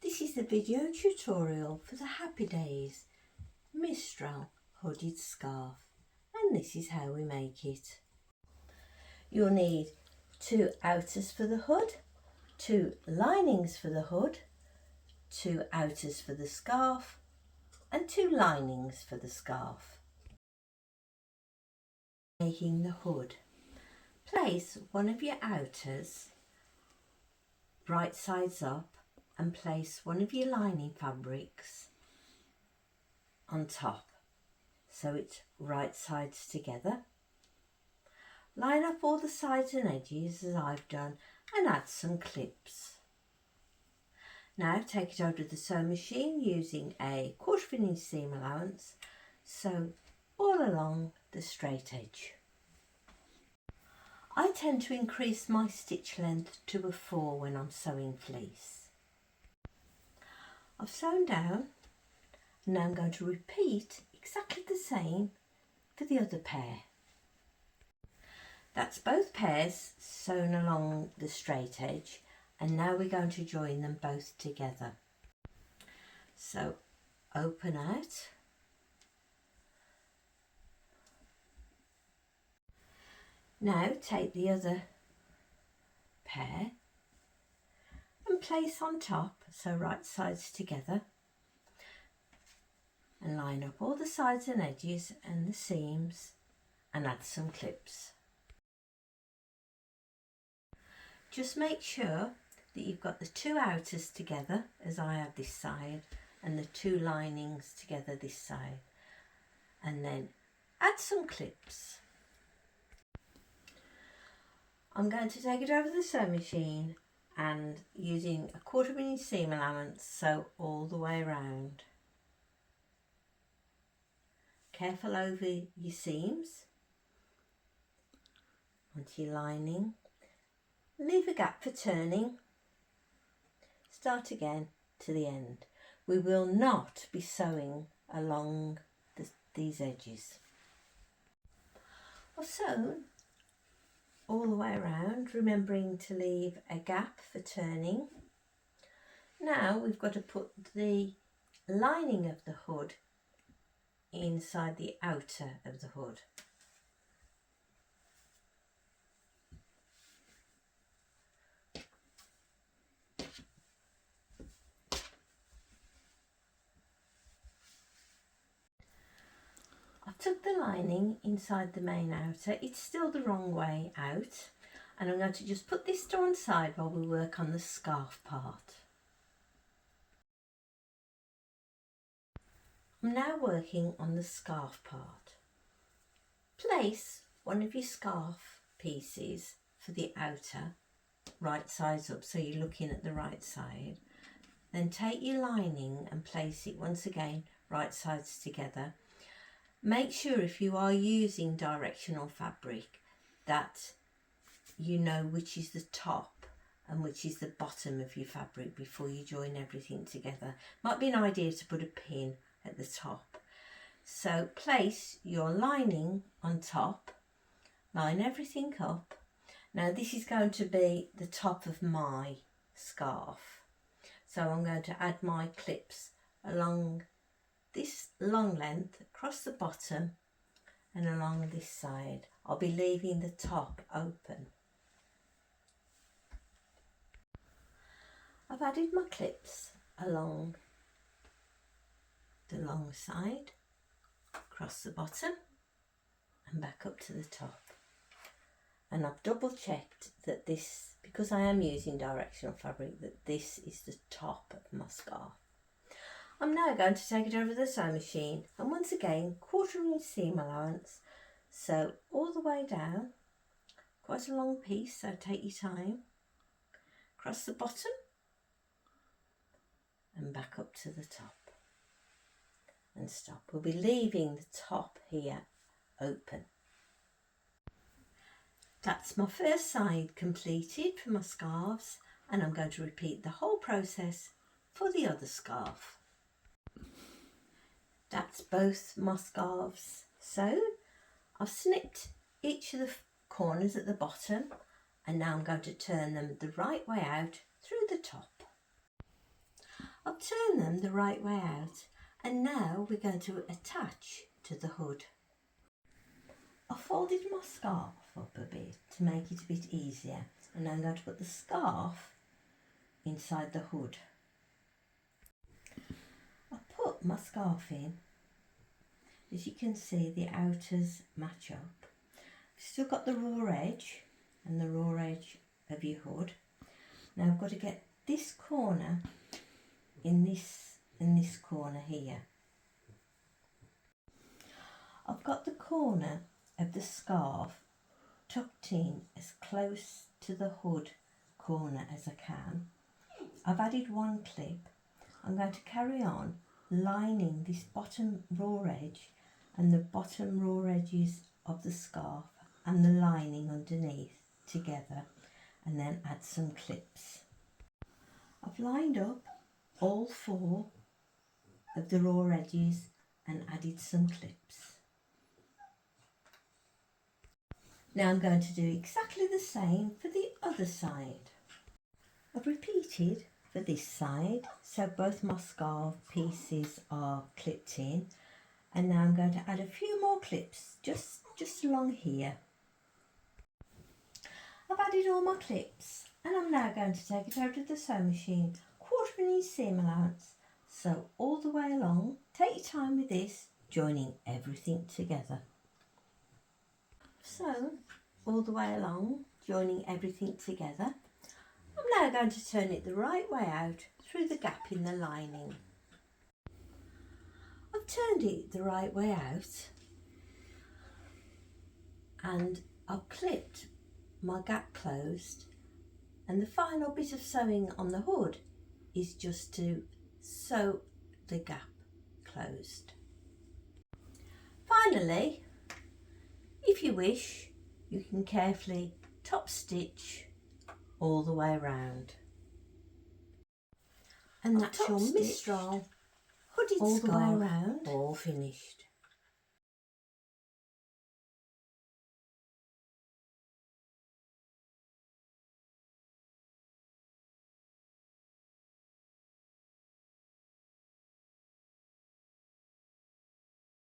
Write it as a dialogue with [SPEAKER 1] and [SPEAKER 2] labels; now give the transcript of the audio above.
[SPEAKER 1] This is the video tutorial for the Happy Days MISTRAL hooded scarf, and this is how we make it. You'll need 2 outers for the hood, 2 linings for the hood, 2 outers for the scarf and 2 linings for the scarf. Making the hood. Place one of your outers right sides up and place one of your lining fabrics on top so it's right sides together. Line up all the sides and edges as I've done and add some clips. Now take it over to the sewing machine using a 1/4 inch seam allowance, sew all along the straight edge. I tend to increase my stitch length to a 4 when I'm sewing fleece. I've sewn down and now I'm going to repeat exactly the same for the other pair. That's both pairs sewn along the straight edge, and now we're going to join them both together. So open out, now take the other pair and place on top, so right sides together, and line up all the sides and edges and the seams and add some clips. Just make sure that you've got the 2 outers together as I have this side and the 2 linings together this side, and then add some clips. I'm going to take it over the sewing machine and using a 1/4 inch seam allowance sew all the way around. Careful over your seams onto your lining. Leave a gap for turning. Start again to the end. We will not be sewing along these edges. I've sewn all the way around, remembering to leave a gap for turning. Now we've got to put the lining of the hood inside the outer of the hood. I've tucked the lining inside the main outer. It's still the wrong way out, and I'm going to just put this to one side while we work on the scarf part. I'm now working on the scarf part. Place one of your scarf pieces for the outer right sides up, so you're looking at the right side. Then take your lining and place it once again right sides together. Make sure if you are using directional fabric that you know which is the top and which is the bottom of your fabric before you join everything together. Might be an idea to put a pin at the top. So place your lining on top, line everything up. Now this is going to be the top of my scarf, so I'm going to add my clips along this long length across the bottom and along this side. I'll be leaving the top open. I've added my clips along the long side, across the bottom and back up to the top. And I've double checked that this, because I am using directional fabric, that this is the top of my scarf. I'm now going to take it over the sewing machine and once again 1/4 inch seam allowance, sew all the way down, quite a long piece, so take your time, across the bottom and back up to the top and stop. We'll be leaving the top here open. That's my first side completed for my scarves, and I'm going to repeat the whole process for the other scarf. That's both my scarves sewn. I've snipped each of the corners at the bottom, and now I'm going to turn them the right way out through the top. I've turned them the right way out, and now we're going to attach to the hood. I folded my scarf up a bit to make it a bit easier, and I'm going to put the scarf inside the hood. I put my scarf in. As you can see, the outers match up. I've still got the raw edge and the raw edge of your hood. Now I've got to get this corner in this corner here. I've got the corner of the scarf tucked in as close to the hood corner as I can. I've added one clip. I'm going to carry on lining this bottom raw edge and the bottom raw edges of the scarf and the lining underneath together, and then add some clips. I've lined up all 4 of the raw edges and added some clips. Now I'm going to do exactly the same for the other side. I've repeated for this side, so both my scarf pieces are clipped in, and now I'm going to add a few more clips just along here. I've added all my clips, and I'm now going to take it over to the sewing machine, 1/4 inch seam allowance, sew all the way along. Take your time with this, joining everything together. So all the way along, joining everything together. I'm now going to turn it the right way out through the gap in the lining. I've turned it the right way out, and I've clipped my gap closed, and the final bit of sewing on the hood is just to sew the gap closed. Finally, if you wish, you can carefully top stitch all the way around. And that's your Mistral hooded scarf all finished.